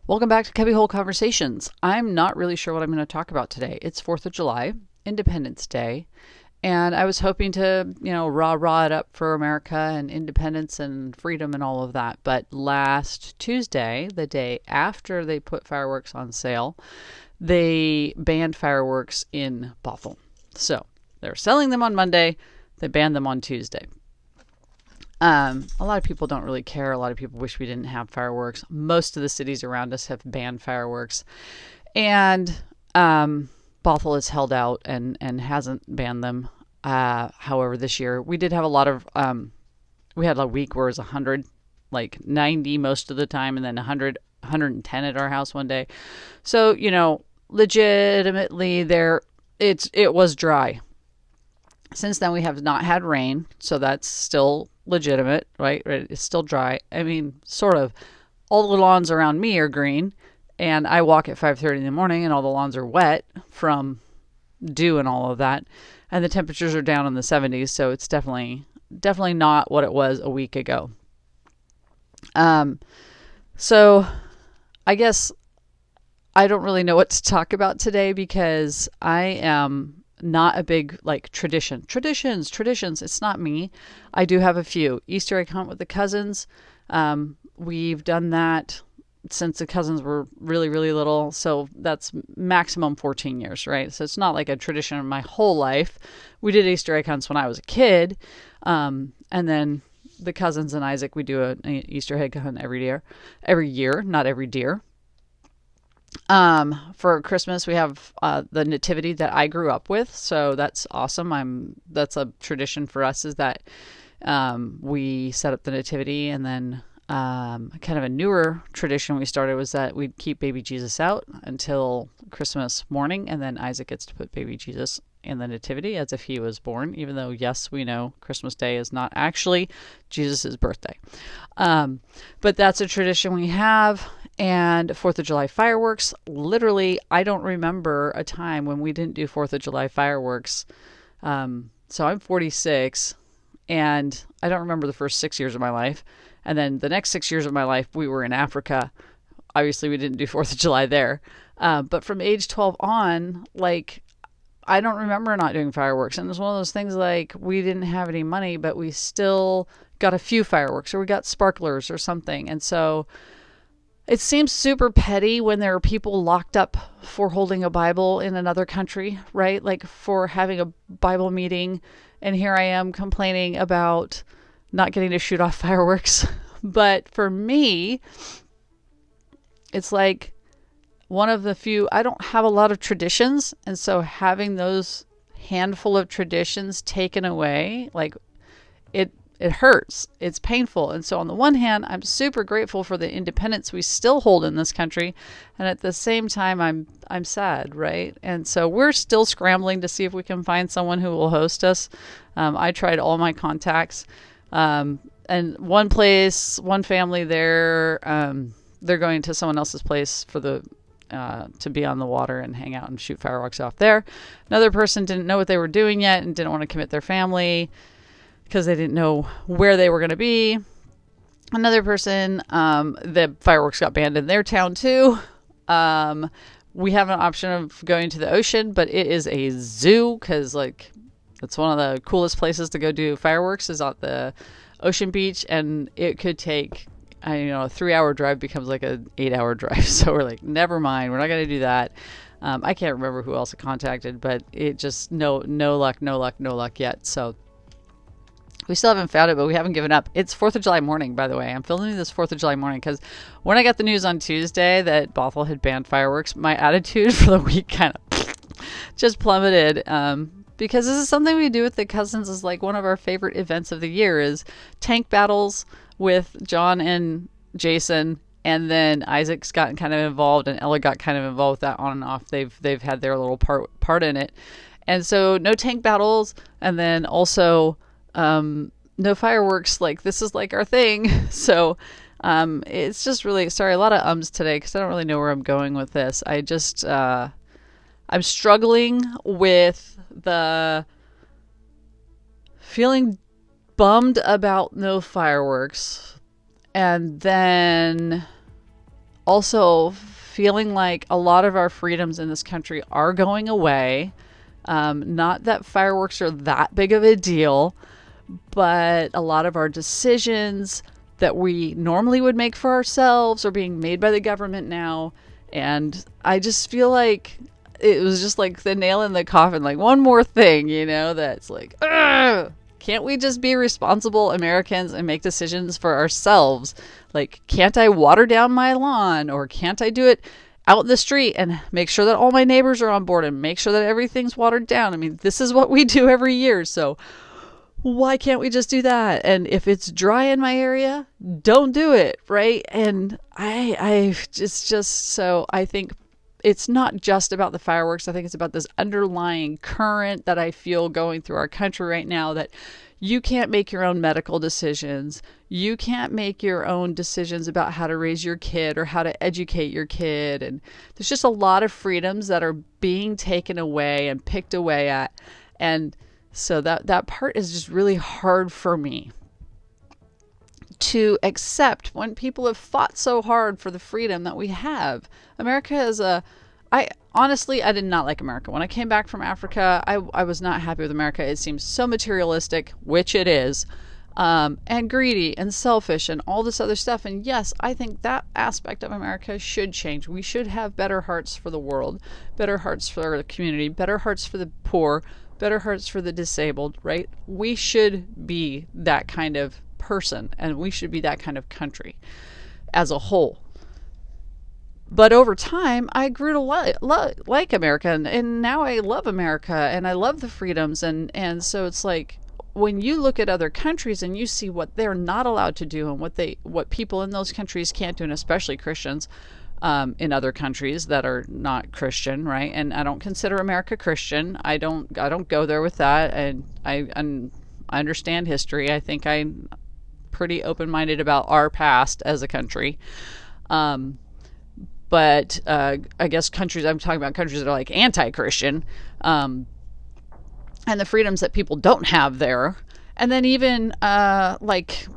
Welcome back to Cubbyhole Conversations. I'm not really sure what I'm going to talk about today. It's 4th of July, Independence Day, and I was hoping to, rah it up for America and independence and freedom and all of that. But last Tuesday, the day after they put fireworks on sale, they banned fireworks in Bothell. So they're selling them on Monday, they banned them on Tuesday. A lot of people don't really care. A lot of people wish we didn't have fireworks. Most of the cities around us have banned fireworks. And Bothell has held out and hasn't banned them. However, this year we did have a lot of, we had a week where it was 100, like 90 most of the time, and then 100, 110 at our house one day. So, legitimately it was dry. Since then, we have not had rain, so that's still legitimate, right? It's still dry. I mean, sort of. All the lawns around me are green, and I walk at 5:30 in the morning, and all the lawns are wet from dew and all of that. And the temperatures are down in the 70s, so it's definitely not what it was a week ago. So I guess I don't really know what to talk about today because I am not a big traditions. It's not me. I do have a few. Easter egg hunt with the cousins. We've done that since the cousins were really, really little. So that's maximum 14 years, right? So it's not like a tradition in my whole life. We did Easter egg hunts when I was a kid. And then the cousins and Isaac, we do an Easter egg hunt every year, not every deer. For Christmas, we have the nativity that I grew up with, so that's awesome. That's a tradition for us, is that we set up the nativity, and then kind of a newer tradition we started was that we'd keep baby Jesus out until Christmas morning, and then Isaac gets to put baby Jesus in the nativity as if he was born, even though, yes, we know Christmas Day is not actually Jesus' birthday. But that's a tradition we have. And 4th of July fireworks, literally, I don't remember a time when we didn't do 4th of July fireworks. So I'm 46, and I don't remember the first 6 years of my life. And then the next 6 years of my life, we were in Africa. Obviously, we didn't do 4th of July there. But from age 12 on, I don't remember not doing fireworks. And it was one of those things we didn't have any money, but we still got a few fireworks, or we got sparklers or something. And so it seems super petty when there are people locked up for holding a Bible in another country, right? Like for having a Bible meeting. And here I am complaining about not getting to shoot off fireworks. But for me, it's like one of the few, I don't have a lot of traditions. And so having those handful of traditions taken away, it hurts. It's painful. And so on the one hand, I'm super grateful for the independence we still hold in this country. And at the same time, I'm sad, right? And so we're still scrambling to see if we can find someone who will host us. I tried all my contacts. And one family there, they're going to someone else's place for to be on the water and hang out and shoot fireworks off there. Another person didn't know what they were doing yet and didn't want to commit their family because they didn't know where they were going to be. Another person, the fireworks got banned in their town too. We have an option of going to the ocean, but it is a zoo because it's one of the coolest places to go do fireworks is at the ocean beach, and it could take, a 3-hour drive becomes like an 8-hour drive. So we're like, never mind, we're not going to do that. I can't remember who else I contacted, but it just no luck yet. So we still haven't found it, but we haven't given up. It's 4th of July morning, by the way. I'm filming this 4th of July morning because when I got the news on Tuesday that Bothell had banned fireworks, my attitude for the week kind of just plummeted. Because this is something we do with the cousins, is like one of our favorite events of the year is tank battles with John and Jason. And then Isaac's gotten kind of involved, and Ella got kind of involved with that on and off. They've had their little part in it. And so no tank battles, and then also no fireworks. This is our thing. So it's just really, sorry, a lot of ums today because I don't really know where I'm going with this. I'm struggling with the feeling bummed about no fireworks, and then also feeling like a lot of our freedoms in this country are going away. Not that fireworks are that big of a deal, but a lot of our decisions that we normally would make for ourselves are being made by the government now. And I just feel like it was just like the nail in the coffin, like one more thing, that's like, ugh! Can't we just be responsible Americans and make decisions for ourselves? Like, can't I water down my lawn, or can't I do it out in the street and make sure that all my neighbors are on board and make sure that everything's watered down? I mean, this is what we do every year. So why can't we just do that? And if it's dry in my area, don't do it, right? And I think it's not just about the fireworks. I think it's about this underlying current that I feel going through our country right now, that you can't make your own medical decisions. You can't make your own decisions about how to raise your kid or how to educate your kid. And there's just a lot of freedoms that are being taken away and picked away at. And so that part is just really hard for me to accept when people have fought so hard for the freedom that we have. America is I did not like America. When I came back from Africa, I was not happy with America. It seems so materialistic, which it is, and greedy and selfish and all this other stuff. And yes, I think that aspect of America should change. We should have better hearts for the world, better hearts for the community, better hearts for the poor, better hearts for the disabled, right? We should be that kind of person, and we should be that kind of country as a whole. But over time, I grew to like America, and now I love America, and I love the freedoms. And so it's like, when you look at other countries and you see what they're not allowed to do and what people in those countries can't do, and especially Christians in other countries that are not Christian, right? And I don't consider America Christian. I don't go there with that, and I understand history. I think I'm pretty open-minded about our past as a country. But I guess I'm talking about countries that are like anti-Christian, and the freedoms that people don't have there. And then even like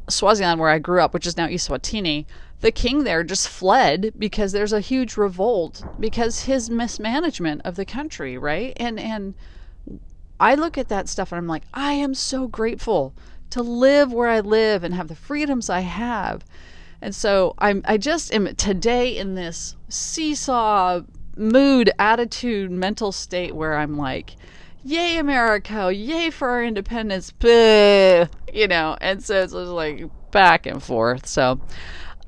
Swaziland, where I grew up, which is now Eswatini, the king there just fled because there's a huge revolt because his mismanagement of the country, right? And I look at that stuff and I'm like, I am so grateful to live where I live and have the freedoms I have. And so I just am today in this seesaw mood, attitude, mental state where I'm like, yay America, yay for our independence, and so it's just like back and forth. So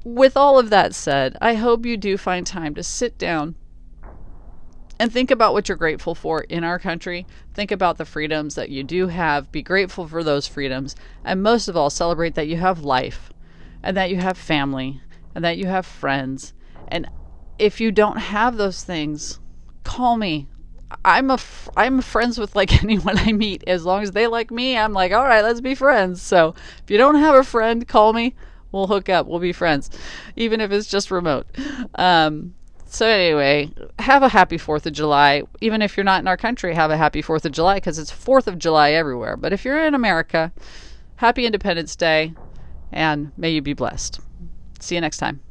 with all of that said, I hope you do find time to sit down and think about what you're grateful for in our country. Think about the freedoms that you do have. Be grateful for those freedoms. And most of all, celebrate that you have life, and that you have family, and that you have friends. And if you don't have those things, call me. I'm friends with like anyone I meet. As long as they like me, I'm like, all right, let's be friends. So if you don't have a friend, call me. We'll hook up. We'll be friends, even if it's just remote. So anyway, have a happy 4th of July. Even if you're not in our country, have a happy 4th of July, because it's 4th of July everywhere. But if you're in America, happy Independence Day, and may you be blessed. See you next time.